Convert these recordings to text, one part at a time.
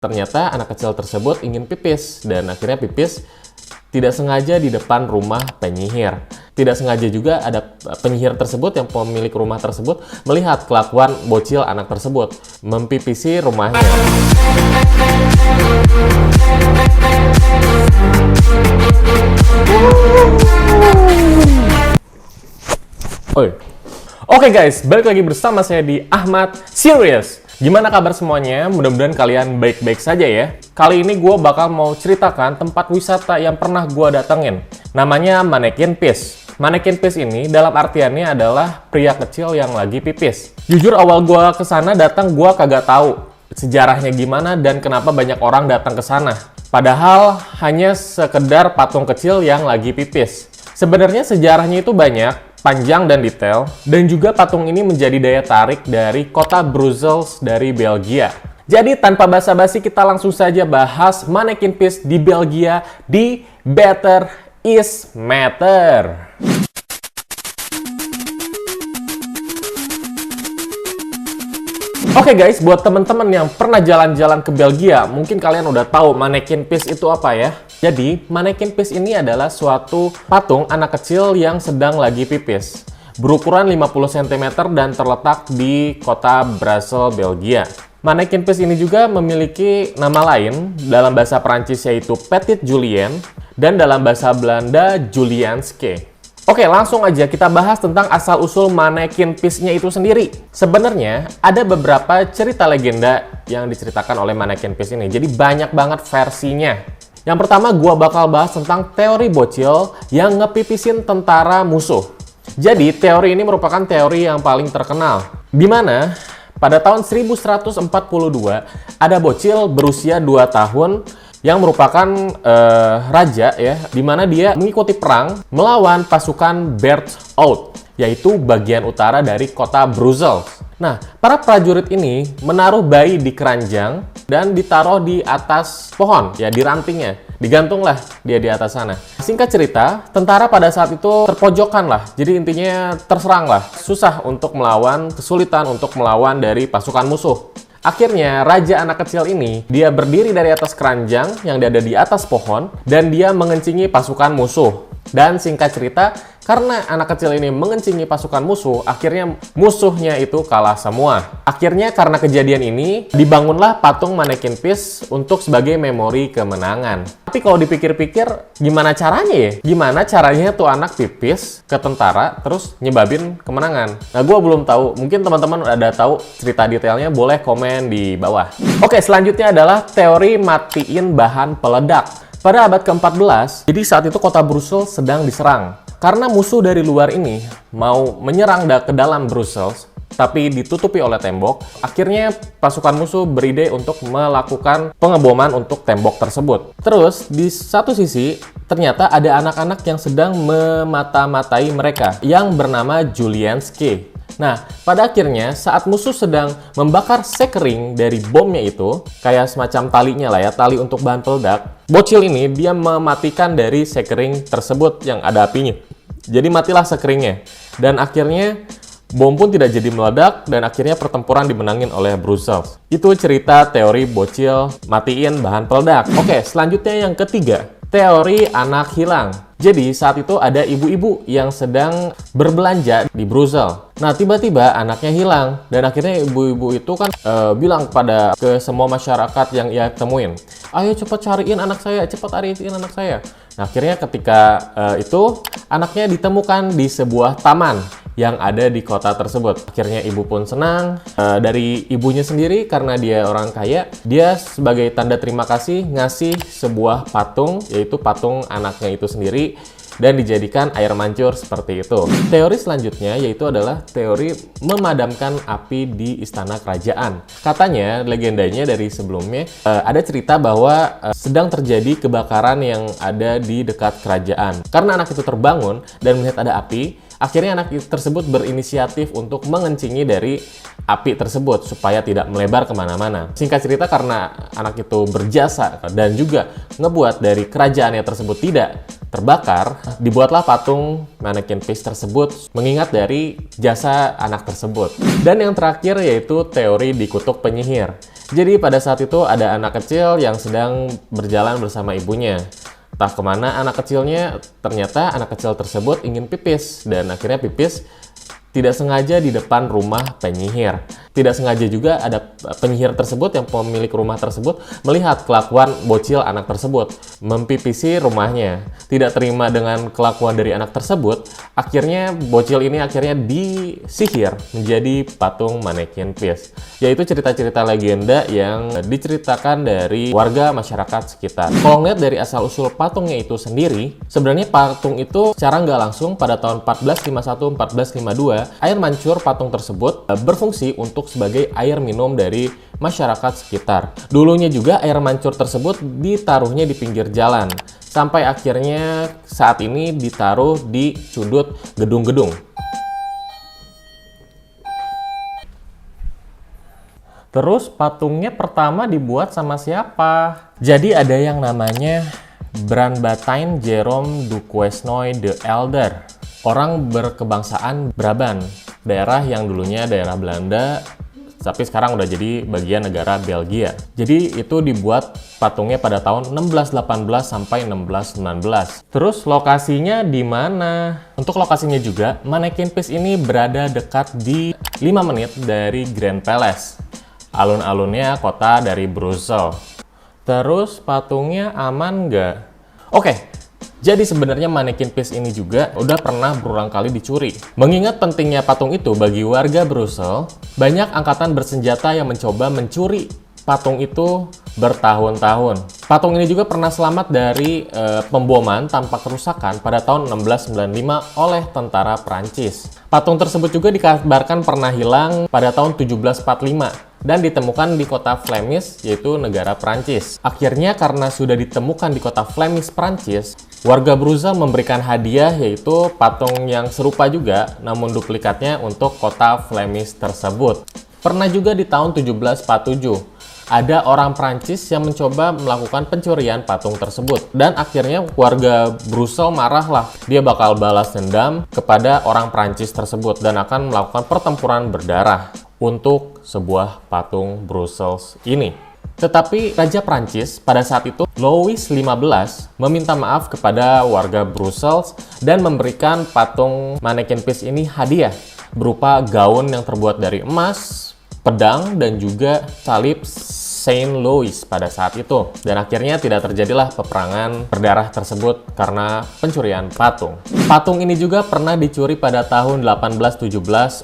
Ternyata anak kecil tersebut ingin pipis dan akhirnya pipis tidak sengaja di depan rumah penyihir. Tidak sengaja juga ada penyihir tersebut yang pemilik rumah tersebut melihat kelakuan bocil anak tersebut mempipisi rumahnya. Oke guys, balik lagi bersama saya di Ahmad Serious. Gimana kabar semuanya? Mudah-mudahan kalian baik-baik saja ya. Kali ini gue bakal mau ceritakan tempat wisata yang pernah gue datengin. Namanya Mannequin Pis. Mannequin Pis ini dalam artiannya adalah pria kecil yang lagi pipis. Jujur awal gue kesana datang gue kagak tahu sejarahnya gimana dan kenapa banyak orang datang ke sana. Padahal hanya sekedar patung kecil yang lagi pipis. Sebenarnya sejarahnya itu banyak, panjang dan detail, dan juga patung ini menjadi daya tarik dari kota Brussels dari Belgia. Jadi tanpa basa-basi kita langsung saja bahas Mannequin Pis di Belgia di Better is Matter. Oke guys, buat teman-teman yang pernah jalan-jalan ke Belgia, mungkin kalian udah tahu Mannequin Pis itu apa ya. Jadi, Mannequin Pis ini adalah suatu patung anak kecil yang sedang lagi pipis. Berukuran 50 cm dan terletak di kota Brussels, Belgia. Mannequin Pis ini juga memiliki nama lain dalam bahasa Prancis yaitu Petit Julien dan dalam bahasa Belanda Julianske. Oke, langsung aja kita bahas tentang asal-usul Mannequin Pis-nya itu sendiri. Sebenarnya ada beberapa cerita legenda yang diceritakan oleh Mannequin Pis ini. Jadi banyak banget versinya. Yang pertama gua bakal bahas tentang teori bocil yang ngepipisin tentara musuh. Jadi teori ini merupakan teori yang paling terkenal. Di mana pada tahun 1142 ada bocil berusia 2 tahun yang merupakan raja ya, di mana dia mengikuti perang melawan pasukan Berthoud, yaitu bagian utara dari kota Brussels. Nah, para prajurit ini menaruh bayi di keranjang dan ditaruh di atas pohon, ya di rantingnya. Digantunglah dia di atas sana. Singkat cerita, tentara pada saat itu terpojokan lah. Jadi intinya terserang lah. Susah untuk melawan, kesulitan untuk melawan dari pasukan musuh. Akhirnya, raja anak kecil ini, dia berdiri dari atas keranjang yang ada di atas pohon, dan dia mengencingi pasukan musuh. Dan singkat cerita, karena anak kecil ini mengencingi pasukan musuh, akhirnya musuhnya itu kalah semua. Akhirnya karena kejadian ini, dibangunlah patung Mannequin Pis untuk sebagai memori kemenangan. Tapi kalau dipikir-pikir, gimana caranya ya? Gimana caranya tuh anak pipis ke tentara, terus nyebabin kemenangan? Nah, gue belum tahu. Mungkin teman-teman ada tahu cerita detailnya, boleh komen di bawah. Oke, selanjutnya adalah teori matiin bahan peledak. Pada abad ke-14, jadi saat itu kota Brussels sedang diserang. Karena musuh dari luar ini mau menyerang ke dalam Brussels, tapi ditutupi oleh tembok, akhirnya pasukan musuh beride untuk melakukan pengeboman untuk tembok tersebut. Terus, di satu sisi, ternyata ada anak-anak yang sedang memata-matai mereka, yang bernama Julianske. Nah, pada akhirnya saat musuh sedang membakar sekering dari bomnya itu, kayak semacam talinya lah ya, tali untuk bahan peledak, bocil ini dia mematikan dari sekering tersebut yang ada apinya. Jadi matilah sekeringnya. Dan akhirnya bom pun tidak jadi meledak dan akhirnya pertempuran dimenangin oleh Brussels. Itu cerita teori bocil matiin bahan peledak. Oke, selanjutnya yang ketiga, teori anak hilang. Jadi saat itu ada ibu-ibu yang sedang berbelanja di Brussels. Nah, tiba-tiba anaknya hilang dan akhirnya ibu-ibu itu kan bilang ke semua masyarakat yang ia temuin, ayo cepat cariin anak saya, cepat cariin anak saya. Nah, akhirnya ketika itu anaknya ditemukan di sebuah taman yang ada di kota tersebut. Akhirnya ibu pun senang dari ibunya sendiri karena dia orang kaya. Dia sebagai tanda terima kasih ngasih sebuah patung, yaitu patung anaknya itu sendiri, dan dijadikan air mancur seperti itu. Teori selanjutnya yaitu adalah teori memadamkan api di istana kerajaan. Katanya, legendanya dari sebelumnya, ada cerita bahwa sedang terjadi kebakaran yang ada di dekat kerajaan. Karena anak itu terbangun dan melihat ada api, akhirnya anak tersebut berinisiatif untuk mengencingi dari api tersebut supaya tidak melebar kemana-mana. Singkat cerita, karena anak itu berjasa dan juga ngebuat dari kerajaannya tersebut tidak terbakar, dibuatlah patung Mannequin Peace tersebut mengingat dari jasa anak tersebut. Dan yang terakhir yaitu teori dikutuk penyihir. Jadi pada saat itu ada anak kecil yang sedang berjalan bersama ibunya. Entah kemana anak kecilnya, ternyata anak kecil tersebut ingin pipis dan akhirnya pipis tidak sengaja di depan rumah penyihir. Tidak sengaja juga ada penyihir tersebut, yang pemilik rumah tersebut, melihat kelakuan bocil anak tersebut, mempipisi rumahnya. Tidak terima dengan kelakuan dari anak tersebut, akhirnya bocil ini akhirnya disihir menjadi patung Mannequin Peace. Yaitu cerita-cerita legenda yang diceritakan dari warga masyarakat sekitar. Kalau ngeliat dari asal-usul patungnya itu sendiri, sebenarnya patung itu secara nggak langsung pada tahun 1451-1452, air mancur patung tersebut berfungsi untuk sebagai air minum dari masyarakat sekitar. Dulunya juga air mancur tersebut ditaruhnya di pinggir jalan, sampai akhirnya saat ini ditaruh di sudut gedung-gedung. Terus patungnya pertama dibuat sama siapa? Jadi ada yang namanya Branbataine Jerome du Quesnoy the Elder. Orang berkebangsaan Brabant, daerah yang dulunya daerah Belanda, tapi sekarang udah jadi bagian negara Belgia. Jadi itu dibuat patungnya pada tahun 1618 sampai 1619. Terus lokasinya di mana? Untuk lokasinya juga, Mannequin Peace ini berada dekat di 5 menit dari Grand Palace. Alun-alunnya kota dari Brussels. Terus patungnya aman nggak? Oke. Jadi sebenarnya Mannequin Peace ini juga udah pernah berulang kali dicuri. Mengingat pentingnya patung itu bagi warga Brussels, banyak angkatan bersenjata yang mencoba mencuri patung itu bertahun-tahun. Patung ini juga pernah selamat dari pemboman tanpa kerusakan pada tahun 1695 oleh tentara Prancis. Patung tersebut juga dikabarkan pernah hilang pada tahun 1745. Dan ditemukan di kota Flemish, yaitu negara Prancis. Akhirnya karena sudah ditemukan di kota Flemish, Prancis, warga Brussels memberikan hadiah yaitu patung yang serupa juga, namun duplikatnya untuk kota Flemish tersebut. Pernah juga di tahun 1747, ada orang Prancis yang mencoba melakukan pencurian patung tersebut. Dan akhirnya warga Brussels marahlah. Dia bakal balas dendam kepada orang Prancis tersebut dan akan melakukan pertempuran berdarah untuk sebuah patung Brussels ini. Tetapi Raja Prancis pada saat itu, Louis XV, meminta maaf kepada warga Brussels dan memberikan patung Mannequin Peace ini hadiah berupa gaun yang terbuat dari emas, pedang, dan juga salib Saint Louis pada saat itu. Dan akhirnya tidak terjadilah peperangan berdarah tersebut karena pencurian patung. Patung ini juga pernah dicuri pada tahun 1817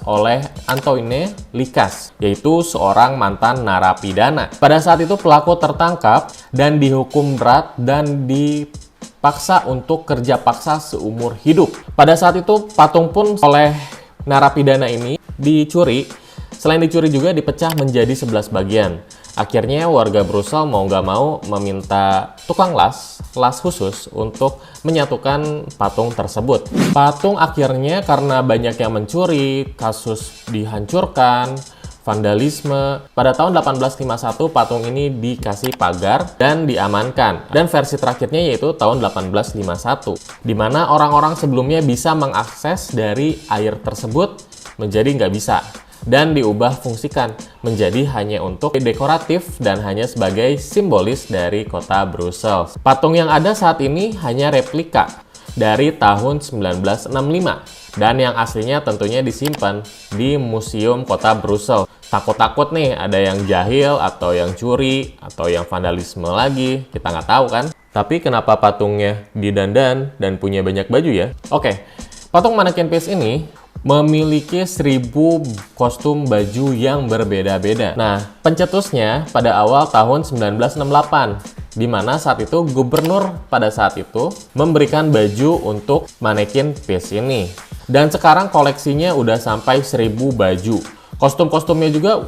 oleh Antoine Licas, yaitu seorang mantan narapidana. Pada saat itu pelaku tertangkap dan dihukum berat dan dipaksa untuk kerja paksa seumur hidup. Pada saat itu patung pun oleh narapidana ini dicuri. Selain dicuri juga dipecah menjadi 11 bagian. Akhirnya warga Brussels mau nggak mau meminta tukang las khusus untuk menyatukan patung tersebut. Patung akhirnya karena banyak yang mencuri, kasus dihancurkan, vandalisme. Pada tahun 1851 patung ini dikasih pagar dan diamankan. Dan versi terakhirnya yaitu tahun 1851, di mana orang-orang sebelumnya bisa mengakses dari air tersebut menjadi nggak bisa. Dan diubah fungsikan menjadi hanya untuk dekoratif dan hanya sebagai simbolis dari kota Brussels. Patung yang ada saat ini hanya replika dari tahun 1965 dan yang aslinya tentunya disimpan di Museum Kota Brussels. Takut-takut nih ada yang jahil atau yang curi atau yang vandalisme lagi, kita nggak tahu kan. Tapi kenapa patungnya didandan dan punya banyak baju ya? Oke, patung Mannequin Peace ini memiliki 1000 kostum baju yang berbeda-beda. Nah, pencetusnya pada awal tahun 1968, di mana saat itu gubernur pada saat itu memberikan baju untuk Mannequin Peace ini. Dan sekarang koleksinya udah sampai 1000 baju. Kostum-kostumnya juga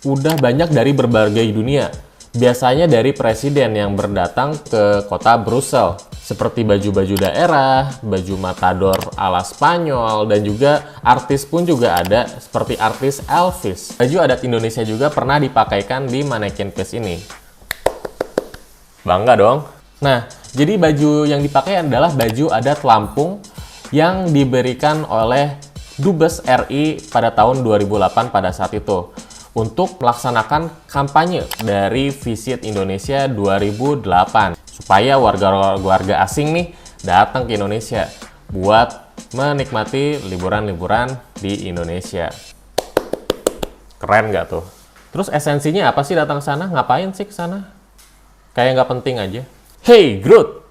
udah banyak dari berbagai dunia. Biasanya dari presiden yang berdatang ke kota Brussels, seperti baju-baju daerah, baju matador ala Spanyol, dan juga artis pun juga ada, seperti artis Elvis. Baju adat Indonesia juga pernah dipakaikan di Mannequin Peace ini. Bangga dong. Nah, Jadi baju yang dipakai adalah baju adat Lampung yang diberikan oleh Dubes RI pada tahun 2008 pada saat itu untuk melaksanakan kampanye dari Visit Indonesia 2008 supaya warga-warga asing nih datang ke Indonesia buat menikmati liburan-liburan di Indonesia. Keren nggak tuh? Terus esensinya apa sih datang ke sana? Ngapain sih ke sana? Kayak nggak penting aja. Hey Groot!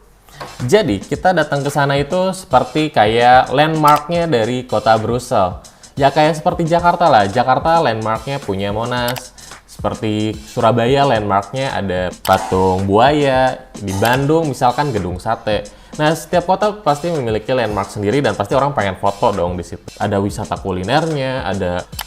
Jadi kita datang ke sana itu seperti kayak landmarknya dari kota Brussels. Ya kayak seperti Jakarta lah. Jakarta landmarknya punya Monas. Seperti Surabaya landmarknya ada patung buaya. Di Bandung misalkan gedung sate. Nah setiap kota pasti memiliki landmark sendiri dan pasti orang pengen foto dong di situ. Ada wisata kulinernya,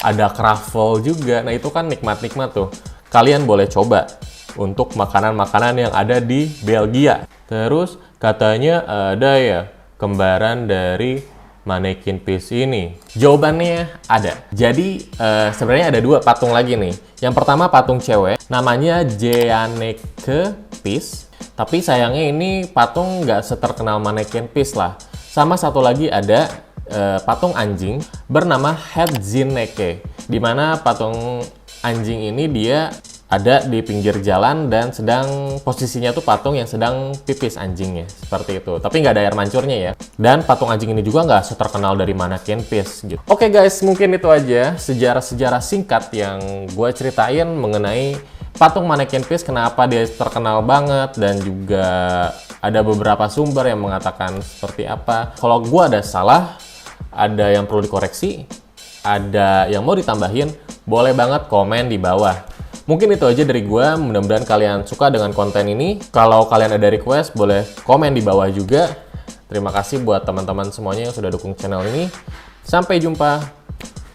ada kravel juga. Nah itu kan nikmat-nikmat tuh. Kalian boleh coba untuk makanan-makanan yang ada di Belgia. Terus katanya ada ya kembaran dari Mannequin Peace ini. Jawabannya ada. Jadi sebenarnya ada dua patung lagi nih. Yang pertama patung cewek, namanya Jeanneke Peace. Tapi sayangnya ini patung nggak seterkenal Mannequin Peace lah. Sama satu lagi ada patung anjing bernama Hetzineke. Dimana patung anjing ini dia ada di pinggir jalan dan sedang posisinya tuh patung yang sedang pipis anjingnya seperti itu, tapi nggak ada air mancurnya ya. Dan patung anjing ini juga nggak seterkenal dari Mannequin Peace gitu. Oke guys, mungkin itu aja sejarah-sejarah singkat yang gue ceritain mengenai patung Mannequin Peace, kenapa dia terkenal banget, dan juga ada beberapa sumber yang mengatakan seperti apa. Kalau gue ada salah, ada yang perlu dikoreksi, ada yang mau ditambahin, boleh banget komen di bawah. Mungkin itu aja dari gue, mudah-mudahan kalian suka dengan konten ini. Kalau kalian ada request, boleh komen di bawah juga. Terima kasih buat teman-teman semuanya yang sudah dukung channel ini. Sampai jumpa.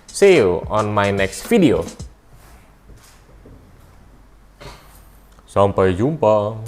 See you on my next video. Sampai jumpa.